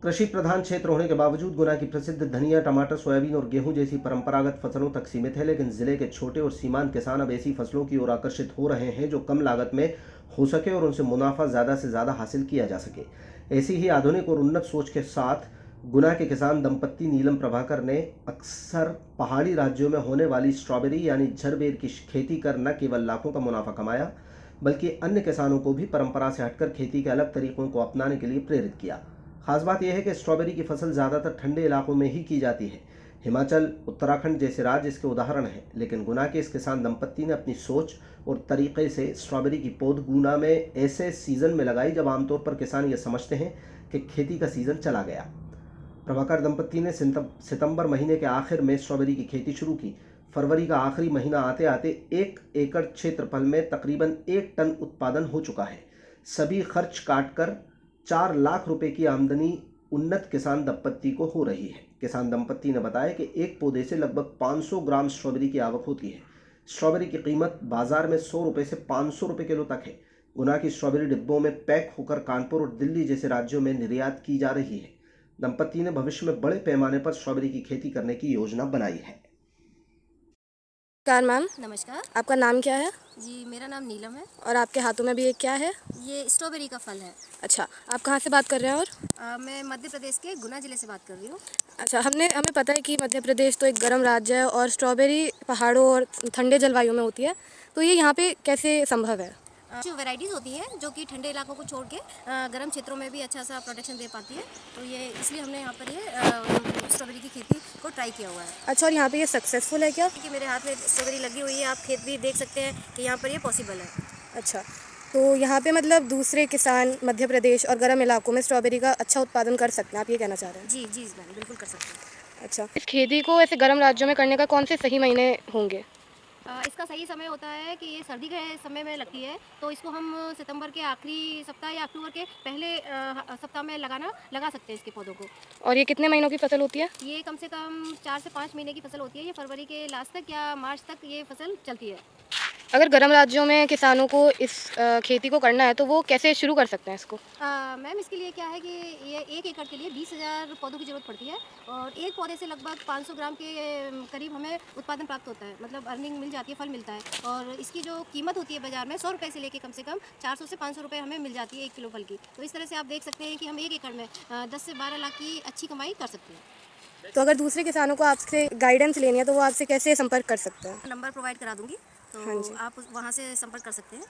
कृषि प्रधान क्षेत्र होने के बावजूद गुना की प्रसिद्ध धनिया, टमाटर, सोयाबीन और गेहूं जैसी परंपरागत फसलों तक सीमित है। लेकिन जिले के छोटे और सीमांत किसान अब ऐसी फसलों की ओर आकर्षित हो रहे हैं जो कम लागत में हो सके और उनसे मुनाफा ज़्यादा से ज़्यादा हासिल किया जा सके। ऐसी ही आधुनिक और उन्नत सोच के साथ गुना के किसान दंपत्ति नीलम प्रभाकर ने अक्सर पहाड़ी राज्यों में होने वाली स्ट्रॉबेरी यानी झरबेर की खेती कर न केवल लाखों का मुनाफा कमाया, बल्कि अन्य किसानों को भी परंपरा से हटकर खेती के अलग तरीकों को अपनाने के लिए प्रेरित किया। खास बात यह है कि स्ट्रॉबेरी की फसल ज़्यादातर ठंडे इलाकों में ही की जाती है। हिमाचल, उत्तराखंड जैसे राज्य इसके उदाहरण हैं, लेकिन गुना के इस किसान दंपत्ति ने अपनी सोच और तरीके से स्ट्रॉबेरी की पौध गुना में ऐसे सीजन में लगाई जब आमतौर पर किसान ये समझते हैं कि खेती का सीजन चला गया। प्रभाकर दंपत्ति ने सितंबर महीने के आखिर में स्ट्रॉबेरी की खेती शुरू की। फरवरी का आखिरी महीना आते आते 1 एकड़ क्षेत्रफल में तकरीबन 1 टन उत्पादन हो चुका है। सभी खर्च काटकर 4 लाख रुपए की आमदनी उन्नत किसान दंपत्ति को हो रही है। किसान दंपत्ति ने बताया कि एक पौधे से लगभग 500 ग्राम स्ट्रॉबेरी की आवक होती है। स्ट्रॉबेरी की कीमत बाजार में 100 रुपए से 500 रुपए किलो तक है। गुना की स्ट्रॉबेरी डिब्बों में पैक होकर कानपुर और दिल्ली जैसे राज्यों में निर्यात की जा रही है। दंपत्ति ने भविष्य में बड़े पैमाने पर स्ट्रॉबेरी की खेती करने की योजना बनाई है। नमस्कार मैम। नमस्कार आपका नाम क्या है? जी, मेरा नाम नीलम है। और आपके हाथों में भी ये क्या है? ये स्ट्रॉबेरी का फल है। अच्छा, आप कहाँ से बात कर रहे हैं? और मैं मध्य प्रदेश के गुना ज़िले से बात कर रही हूँ। अच्छा, हमें पता है कि मध्य प्रदेश तो एक गर्म राज्य है और स्ट्रॉबेरी पहाड़ों और ठंडे जलवायु में होती है, तो ये यहाँ पे कैसे संभव है? जो वैरायटीज़ होती हैं जो कि ठंडे इलाकों को छोड़ के गर्म क्षेत्रों में भी अच्छा सा प्रोटेक्शन दे पाती है, तो ये इसलिए हमने यहाँ पर ये स्ट्रॉबेरी की खेती को ट्राई किया हुआ है। अच्छा, और यहाँ पे ये सक्सेसफुल है क्या? कि मेरे हाथ में स्ट्रॉबेरी लगी हुई है, आप खेत भी देख सकते हैं कि यहाँ पर ये पॉसिबल है। अच्छा, तो यहाँ पे मतलब दूसरे किसान मध्य प्रदेश और गर्म इलाकों में स्ट्रॉबेरी का अच्छा उत्पादन कर सकते हैं, आप ये कहना चाह रहे हैं? जी जी मैम, बिल्कुल कर सकते हैं। अच्छा, इस खेती को ऐसे गर्म राज्यों में करने का कौन से सही महीने होंगे? इसका सही समय होता है कि ये सर्दी के समय में लगती है, तो इसको हम सितंबर के आखिरी सप्ताह या अक्टूबर के पहले सप्ताह में लगा सकते हैं इसके पौधों को। और ये कितने महीनों की फसल होती है? ये कम से कम 4 से 5 महीने की फसल होती है। ये फरवरी के लास्ट तक या मार्च तक ये फसल चलती है। अगर गर्म राज्यों में किसानों को इस खेती को करना है तो वो कैसे शुरू कर सकते हैं इसको? मैम, इसके लिए क्या है कि ये 1 एकड़ के लिए 20,000 पौधों की ज़रूरत पड़ती है और एक पौधे से लगभग 500 ग्राम के करीब हमें उत्पादन प्राप्त होता है, मतलब अर्निंग मिल जाती है, फल मिलता है। और इसकी जो कीमत होती है बाज़ार में 100 रुपये से लेके कम से कम 400 से 500 रुपये हमें मिल जाती है 1 किलो फल की। तो इस तरह से आप देख सकते हैं कि हम 1 एकड़ में 10 से 12 लाख की अच्छी कमाई कर सकते हैं। तो अगर दूसरे किसानों को आपसे गाइडेंस लेनी है तो वो आपसे कैसे संपर्क कर सकते हैं? नंबर प्रोवाइड करा दूँगी, हाँ तो जी। आप वहाँ से संपर्क कर सकते हैं।